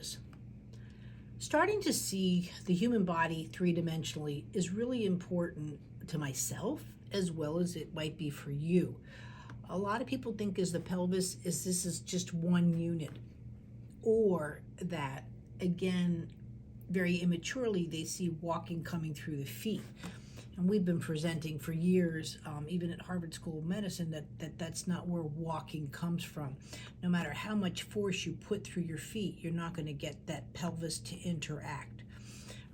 pelvis. Starting to see the human body three-dimensionally is really important to myself as well as it might be for you. A lot of people think is the pelvis is this is just one unit, or that again very immaturely they see walking coming through the feet. And we've been presenting for years, even at Harvard School of Medicine, that's not where walking comes from. No matter how much force you put through your feet, you're not going to get that pelvis to interact,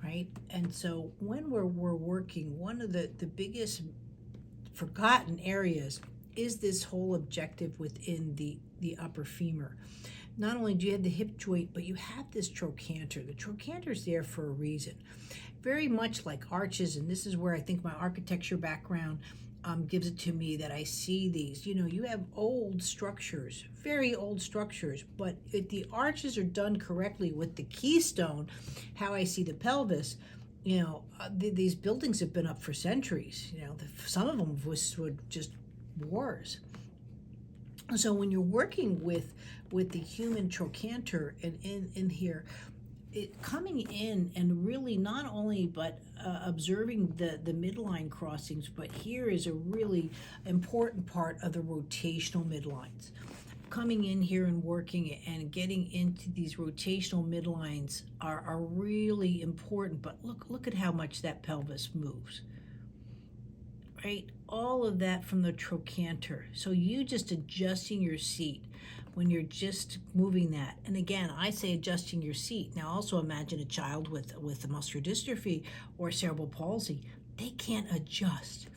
right? And so when we're working, one of the biggest forgotten areas is this whole objective within the upper femur. Not only do you have the hip joint, but you have this trochanter. The trochanter is there for a reason. Very much like arches, and this is where I think my architecture background gives it to me that I see these. You know, you have old structures, very old structures, but if the arches are done correctly with the keystone, how I see the pelvis, you know, these buildings have been up for centuries. You know, some of them were just wars. So when you're working with the human trochanter and in here, it coming in and really not only but observing the midline crossings, but here is a really important part of the rotational midlines. Coming in here and working and getting into these rotational midlines are really important. But look at how much that pelvis moves. Right? All of that from the trochanter. So you just adjusting your seat when you're just moving that. And again, I say adjusting your seat. Now also imagine a child with muscular dystrophy or cerebral palsy. They can't adjust.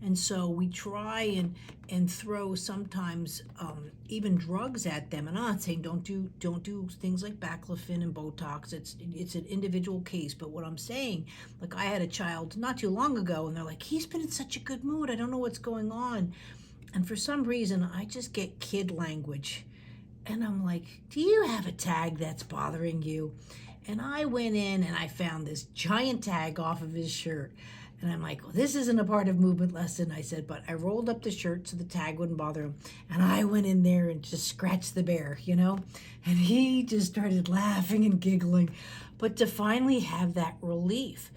And so we try and throw sometimes even drugs at them. And I'm not saying don't do things like baclofen and Botox. It's an individual case. But what I'm saying, like I had a child not too long ago, and they're like, he's been in such a good mood. I don't know what's going on. And for some reason, I just get kid language. And I'm like, do you have a tag that's bothering you? And I went in and I found this giant tag off of his shirt. And I'm like, well, this isn't a part of movement lesson. I said, but I rolled up the shirt so the tag wouldn't bother him. And I went in there and just scratched the bear, you know? And he just started laughing and giggling. But to finally have that relief,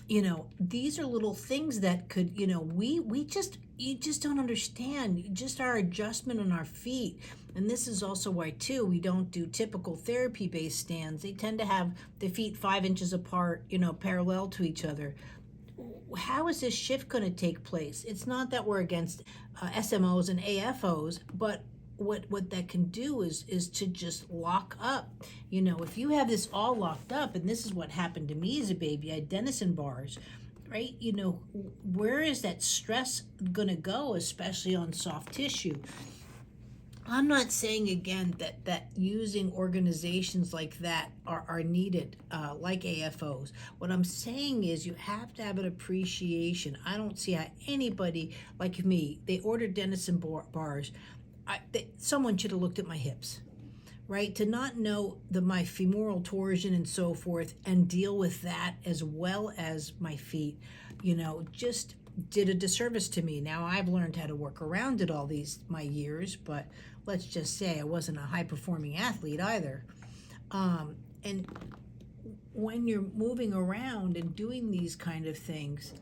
you know, these are little things that could, you know, you just don't understand just our adjustment on our feet. And this is also why too we don't do typical therapy based stands. They tend to have the feet 5 inches apart, you know, parallel to each other. How is this shift going to take place? It's not that we're against SMOs and AFOs, but what that can do is to just lock up. You know, if you have this all locked up, and this is what happened to me as a baby, I had Dennison bars, right? You know, where is that stress going to go, especially on soft tissue? I'm not saying again that using organizations like that are needed, like AFOs. What I'm saying is you have to have an appreciation. I don't see how anybody like me, they ordered Dennison bars. Someone should have looked at my hips, right? To not know my femoral torsion and so forth and deal with that as well as my feet, you know, just did a disservice to me. Now I've learned how to work around it all my years, but let's just say I wasn't a high performing athlete either. And when you're moving around and doing these kind of things,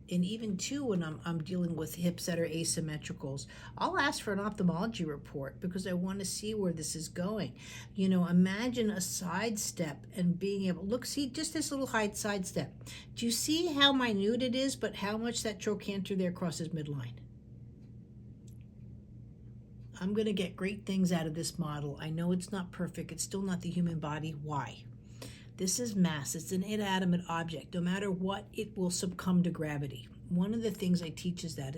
and even too when I'm dealing with hips that are asymmetricals, I'll ask for an ophthalmology report because I want to see where this is going. You know, imagine a side step and being able look, see just this little side step. Do you see how minute it is, but how much that trochanter there crosses midline? I'm going to get great things out of this model. I know it's not perfect. It's still not the human body. Why? This is mass. It's an inanimate object. No matter what, it will succumb to gravity. One of the things I teach is that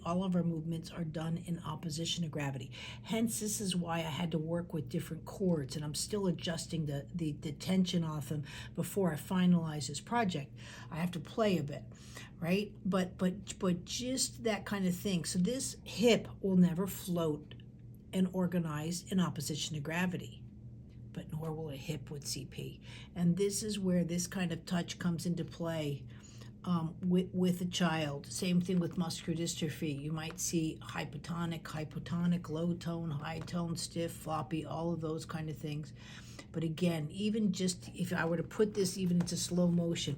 all of our movements are done in opposition to gravity. Hence, this is why I had to work with different chords, and I'm still adjusting the tension off them before I finalize this project. I have to play a bit, right? But just that kind of thing. So this hip will never float and organize in opposition to gravity, but nor will a hip with CP. And this is where this kind of touch comes into play with a child. Same thing with muscular dystrophy. You might see hypotonic, low tone, high tone, stiff, floppy, all of those kind of things. But again, even just if I were to put this even into slow motion,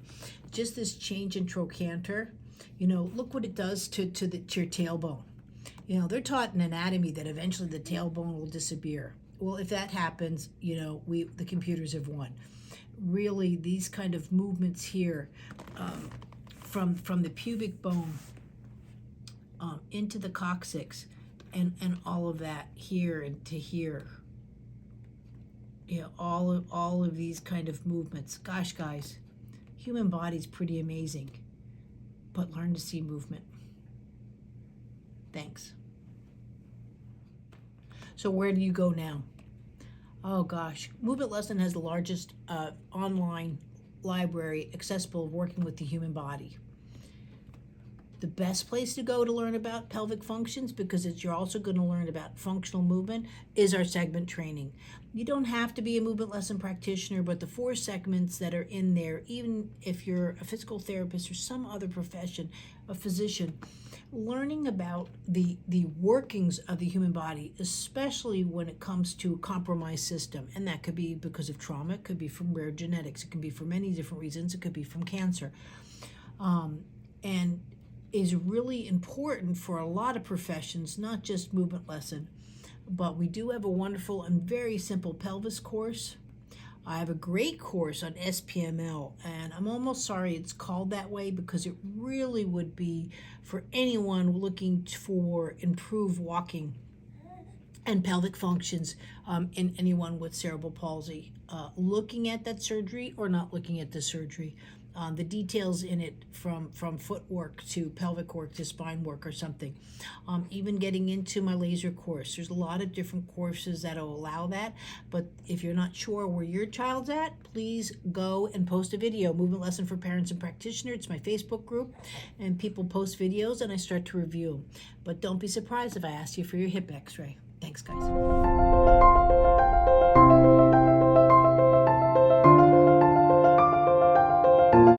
just this change in trochanter, look what it does to your tailbone. They're taught in anatomy that eventually the tailbone will disappear. Well, if that happens, the computers have won. Really, these kind of movements here, from the pubic bone into the coccyx, and all of that here and to here. All of these kind of movements. Gosh, guys, human body's pretty amazing. But learn to see movement. Thanks. So where do you go now? Oh gosh, Movement Lesson has the largest online library accessible of working with the human body. The best place to go to learn about pelvic functions, because you're also going to learn about functional movement, is our segment training. You don't have to be a movement lesson practitioner, but the 4 segments that are in there, even if you're a physical therapist or some other profession, a physician, learning about the workings of the human body, especially when it comes to a compromised system. And that could be because of trauma, it could be from rare genetics, it can be for many different reasons, it could be from cancer. And is really important for a lot of professions, not just Movement Lesson. But we do have a wonderful and very simple pelvis course. I have a great course on SPML, and I'm almost sorry it's called that way, because it really would be for anyone looking for improved walking and pelvic functions, in anyone with cerebral palsy, looking at that surgery or not looking at the surgery. The details in it, from footwork to pelvic work to spine work or something. Even getting into my laser course. There's a lot of different courses that will allow that. But if you're not sure where your child's at, please go and post a video. Movement Lesson for Parents and Practitioners. It's my Facebook group. And people post videos and I start to review them. But don't be surprised if I ask you for your hip x-ray. Thanks, guys.